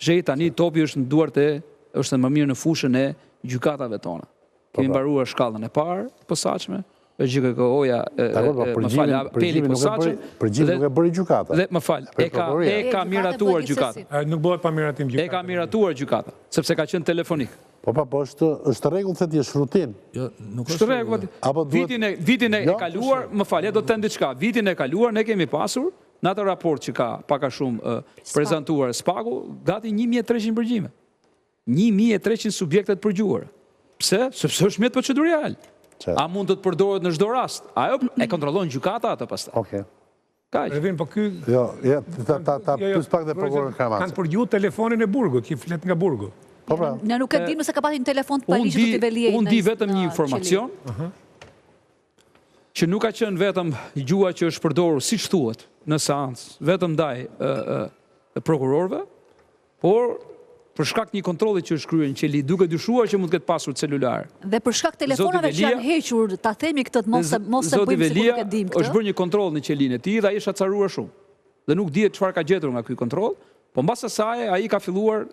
Zhej tani topi është në duart është më mirë në fushën e gjykatave tona. Kemi mbaruar shkallën e parë posaçme, GKK-ja më fal, apeli posaçëm. Përgjigje nuk e bëri gjykata. Dhe më fal, e ka miratuar gjykata. Nuk bëhet pa miratim gjykata. E ka miratuar gjykata, sepse ka qenë telefonik. Po është rregull se ti është rutinë. Jo, nuk është rregull. Vitin e kaluar, më fal, do të them diçka. Vitin e kaluar ne kemi pasur në atë raport që ka pak a shumë prezantuar Spaku, gati 1300 përgjime. 1300 subjektet përgjuar. Pse? Sepse është mjet procedurial. A mund të të përdoret në çdo rast? Ajo e kontrollon gjykata atë pastaj. Okej. Kaq. Revin, po ky ta pyes pak dhe prokurorën Karamanci. Kanë përgjuar telefonin e Burgut, që flet nga Burgu. Ne nuk e dim nëse ka pati në telefon të paligjit të Tibeliej. Unë di vetëm një informacion, që nuk ka qenë vetëm gjua që është përdorur, siç thuhet, në seancë, vetëm ndaj prokurorëve, por për shkak një kontrolli që është kryer në qeli, duke dyshuar që mund të ketë pasur celular. Dhe për shkak telefonave që janë hequr, ta themi këtë, mos e bëjmë sikur nuk e dim këtë. Është bërë një kontroll në qelinë e tij dhe ai është acaruar shumë. Dhe nuk dihet çfarë ka gjetur nga ky kontroll, po mbas asaj ai ka filluar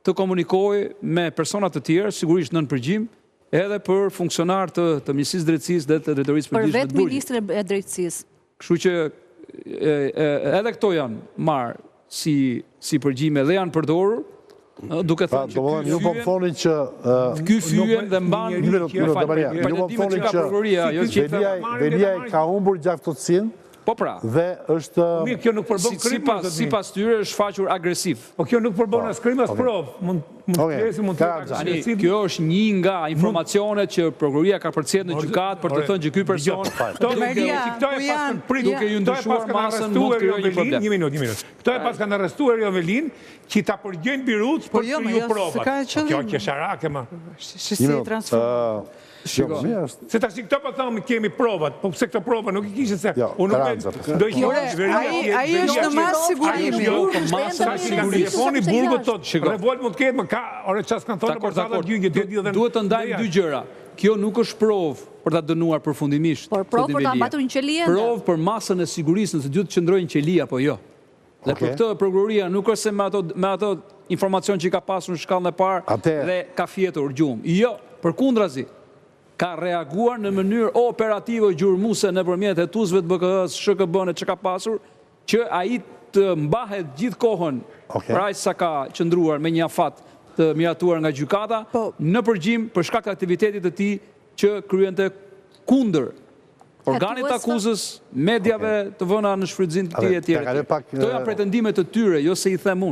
të komunikojë me persona të tjerë, sigurisht nën përgjim, edhe për funksionar të Ministrisë Drejtësisë dhe të Drejtorisë për Përgjithshme të vetë Ministrin e Drejtësisë. Kështu që edhe këto janë marrë si përgjime dhe janë përdorur, duke thënë që ju po thoni që ky fyen dhe mban Velia ka humbur gjaftësinë. Po pra. Dhe është kjo nuk përbën krim, sipas tyre është faqur agresiv. Po kjo nuk përbën as krim as provë. Mund të agresiv. Kjo është një nga informacionet që prokuroria ka përcjellë në gjykatë për të thënë që ky person duke ju ndryshuar masën mund të krijojë një problem. Një minutë. Këto e pas kanë arrestuar Jovelin që ta përgjojnë Biruc për të kriju provat. Kjo që sharake ma. Si transform. Se tash këto po thonë kemi provat, po pse këto prova nuk i kishin se unë ai është në masë sigurimi. Telefoni Burgut thotë, revolt mund të ketë, më ka, ore ças kanë thonë për salla gjyqje dhe duhet të ndajmë dy gjëra. Kjo nuk është provë për ta dënuar përfundimisht. Por provë për ta mbatur në qeli. Provë për masën e sigurisë nëse duhet të qëndrojnë në qeli apo jo. Dhe për këtë prokuroria nuk është se me ato informacion që ka pasur në shkallën e parë dhe ka fjetur gjumë. Jo, përkundrazi. Ka reaguar në mënyrë operative gjurmuse nëpërmjet hetuesve të BKH-s, SHKB-n që ka pasur, që ai të mbahet gjithë kohën për aq sa ka qëndruar me një afat të miratuar nga gjykata, në përgjim për shkak të aktivitetit të tij që kryente kundër organit të akuzës, mediave të vëna në shfrytëzim të tij etj. Këto janë pretendimet të tyre, jo se i them unë.